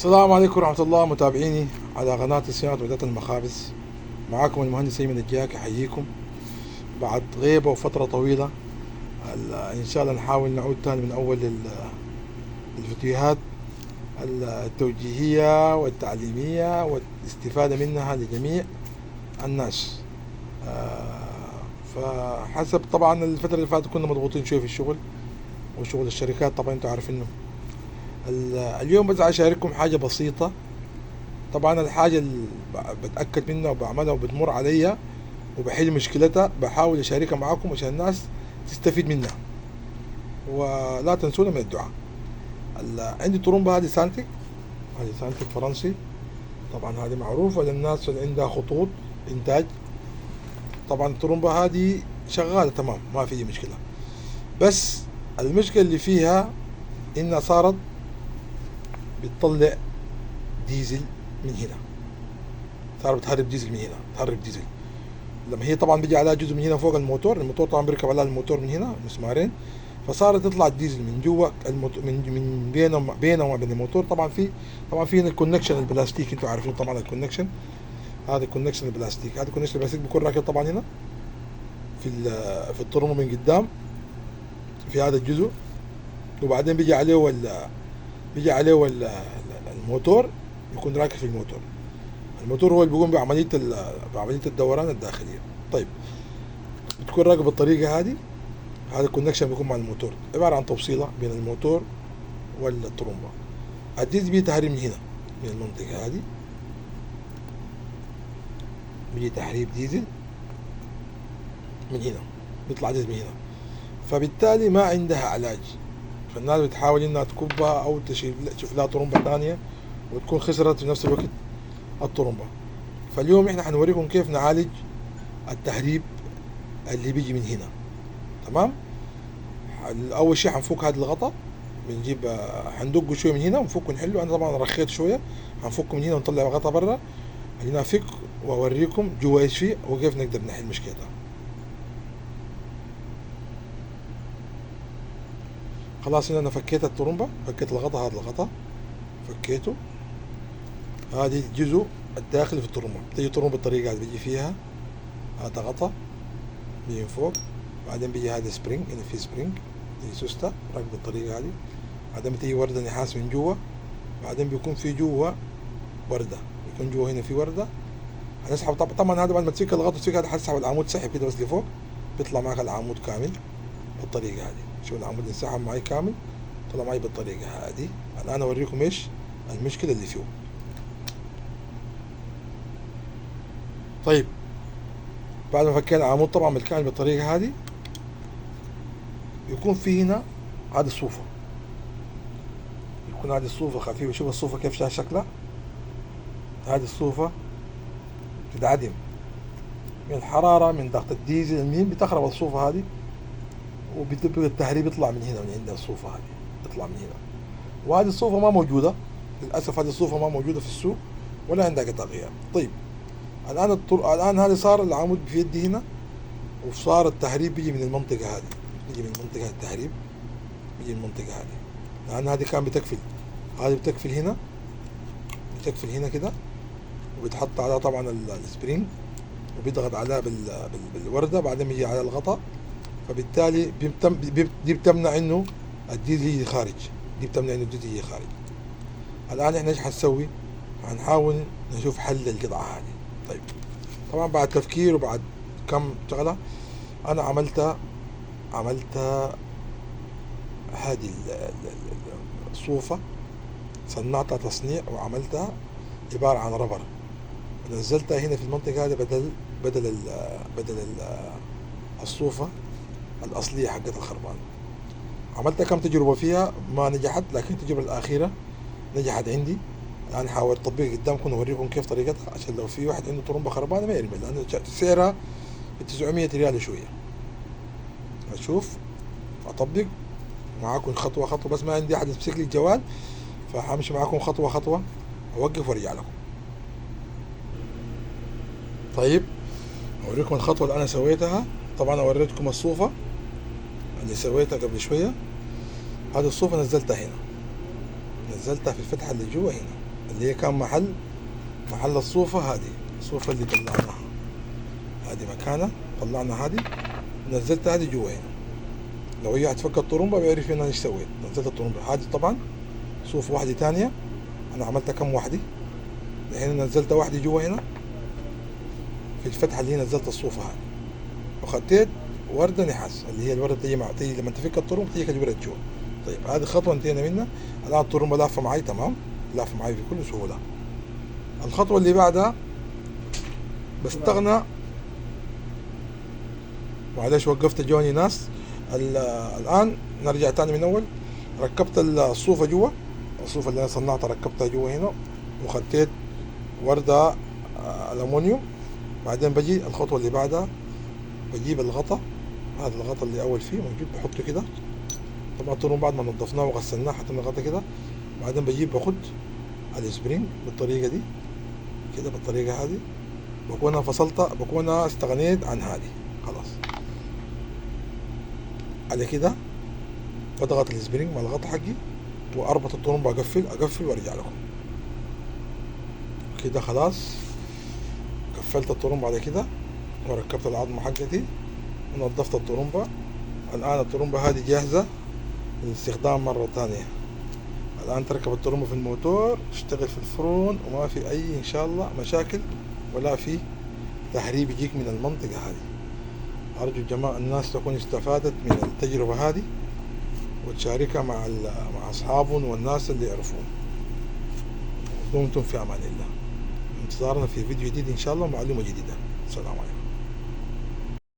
السلام عليكم ورحمة الله متابعيني على قناة صيانة وحدات المخابز. معاكم المهندس أيمن الجاك، أحييكم بعد غيبة وفترة طويلة. إن شاء الله نحاول نعود تاني من أول الفيديوهات التوجيهية والتعليمية والاستفادة منها لجميع الناس. فحسب طبعا الفترة اللي فاتت كنا مضغوطين شوية في الشغل وشغل الشركات، طبعا انتوا عارفينه. اليوم بس أشارككم حاجة بسيطة. طبعا الحاجة اللي بتأكد منها وبعملها وبتمر عليا وبحل مشكلتها بحاول أشاركها معاكم عشان الناس تستفيد منها، ولا تنسونا من الدعاء. عندي طرمبة هذه سانتك، هذه سانتك فرنسي. طبعا هذه معروفة للناس اللي عندها خطوط إنتاج. طبعا الطرمبة هذه شغالة تمام، ما في أي مشكلة، بس المشكلة اللي فيها إنها صارت بتطلع ديزل من هنا، صارت بتهرب ديزل من هنا، تهرب ديزل. لما هي طبعا بيجي عليها جزء من هنا فوق الموتور طبعا بيركب عليها الموتور من هنا مسمارين، فصارت تطلع الديزل من جوا من بينه وما بين الموتور. طبعا في هنا الكونكشن البلاستيك، انتوا عارفين طبعا الكونكشن، هذا الكونكشن البلاستيك، هذا الكونكشن البلاستيك بيكون راكب طبعا هنا في الطرمبة من قدام في هذا الجزء، وبعدين بيجي عليه الموتور يكون راكب في الموتور. الموتور هو اللي بيقوم بعملية الدوران الداخلية. طيب بتكون راكب بالطريقة هذه. هذا الكونكشن بيكون مع الموتور، عبارة عن توصيلة بين الموتور والطرمبة. الديزل بيجي تحريم من هنا، من المنطقة هذه بيجي تحريم ديزل من هنا، بيطلع ديزل من هنا، فبالتالي ما عندها علاج. فالناس بتحاول انها تكبها او تشوف لها طرمبة ثانية وتكون خسرت في نفس الوقت الطرمبة. فاليوم احنا حنوريكم كيف نعالج التهريب اللي بيجي من هنا. تمام. اول شيء حنفك هذا الغطاء، بنجيب حندقه شويه من هنا ونفكه ونحله. انا طبعا رخيت شويه، حنفكه من هنا ونطلع الغطاء برا. هنا افك واوريكم جوا ايش فيه وكيف نقدر نحل مشكلتها. خلاص هنا انا فكيت الطرمبه، فكيت الغطاء، هذا الغطاء فكيته. هذه الجزء الداخلي في الطرمبه، بتجي الطرمبه بالطريقه هذه، بيجي فيها هذا غطاء بيجي من فوق، بعدين بيجي هذا سبرينج، هنا في سبرينج بيجي سوسته راكب بالطريقه هذه، بعدين بتيجي ورده نحاس من جوا، بعدين بيكون في جوا ورده، بيكون جوا هنا في ورده. هنسحب طبعا هذا بعد ما تفك الغطاء تفك هذا، حتسحب العمود سحب كده بس لفوق، بيطلع معك العمود كامل بالطريقه هذه. شوف العمود انسحب معي كامل، طلع معي بالطريقه هذه. الان اوريكم ايش المشكله اللي فيه. طيب بعد ما فكينا العمود طبعا بالكامل بالطريقه هذه، يكون في هنا هذه الصوفه، يكون هذه الصوفه خفيفه. شوف الصوفه كيف شكلها. هذه الصوفه تتعدم من الحراره، من ضغط الديزل، المهم بتخرب الصوفه هذه، وبتبقى التهريب يطلع من هنا، من عند الصوفه هذه يطلع من هنا. وهذه الصوفه ما موجوده للاسف، هذه الصوفه ما موجوده في السوق ولا عندها قطع غيار. طيب الان هذا صار العمود في يدي هنا، وصار التهريب بيجي من المنطقه هذه، بيجي من المنطقه التهريب بيجي من المنطقه هذه، لان هذه كان بتقفل، هذه بتقفل هنا، بتقفل هنا كده، وبتحط عليها طبعا السبرينج وبيضغط عليها بالورده، بعدين بيجي على الغطاء. فبالتالي دي بتمنع انه الديزل يجي خارج، دي بتمنع انه الديزل يجي خارج. الان احنا ايش حنسوي؟ حنحاول نشوف حل للقطعه هذه. طيب طبعا بعد تفكير وبعد كم شغله انا عملتها هذه الصوفه، صنعتها تصنيع وعملتها عباره عن ربر، نزلتها هنا في المنطقه هذه بدل الصوفه الاصليه حقت الخربان. عملت كم تجربه فيها ما نجحت، لكن التجربه الاخيره نجحت عندي. الان حاول اطبقها قدامكم واوريكم كيف طريقتها، عشان لو في واحد عنده طرمبه خربانه ما يرمي، لان سعرها ب 900 ريال شويه. اشوف اطبق معاكم خطوه خطوه، بس ما عندي احد يمسك لي الجوال، فحمشي معاكم خطوه خطوه، اوقف وارجع لكم. طيب اوريكم الخطوه اللي انا سويتها. طبعا اوريتكم الصوفه اللي سويتها قبل شويه. هذه الصوفه نزلتها هنا، نزلتها في الفتحه اللي جوا هنا، اللي هي كان محل الصوفة. هذه الصوفة اللي طلعناها، هذه مكانها طلعنا هذه، نزلت هذه جوا هنا. لو هي هتفك الطرمبة بيعرف انا ايش سويت. نزلت الطرمبة هذه طبعا صوفة واحدة تانية، انا عملتها كم واحدة. هنا نزلت واحدة جوا هنا في الفتحة اللي هي نزلت الصوفة هذه، وخديت وردة نحاس اللي هي الوردة تيجي لما تفك الطرمبة تيجي الورد جوا. طيب هذه خطوة انتهينا منها. الآن الطرمبة لافة معي تمام، لافة معي بكل سهولة. الخطوة اللي بعدها بستغنى، معلش وقفت جواني ناس. الآن نرجع تاني من أول. ركبت الصوفة جوا، الصوفة اللي أنا صنعتها ركبتها جوا هنا، وخديت وردة ألمونيوم. بعدين بجي الخطوة اللي بعدها بجيب الغطا، هذا الغطا اللي أول فيه موجود بحطه كده. طبعا الطرمبة بعد ما نضفناه وغسلناه حطينا الغطا كده. بعدين بجيب باخد السبرينج بالطريقة دي كده، بالطريقة هذه بكون أنا بكون أنا استغنيت عن هذه خلاص. على كده بضغط السبرينج مع الغطا حقي واربط الطرمبة، اقفل وارجع لكم كده. خلاص قفلت الطرمبة على كده، وركبت العظمة حقتي ونظفت الطرمبة. الآن الطرمبة هذه جاهزة للاستخدام مرة تانية. الآن تركب الطرمبة في الموتور، تشتغل في الفرن، وما في أي إن شاء الله مشاكل ولا في تهريب يجيك من المنطقة هذه. أرجو الجماعة الناس تكون استفادت من التجربة هذه وتشاركها مع أصحابهم والناس اللي يعرفون. دمتم في أمان الله. انتظارنا في فيديو جديد إن شاء الله، معلومة جديدة. السلام عليكم.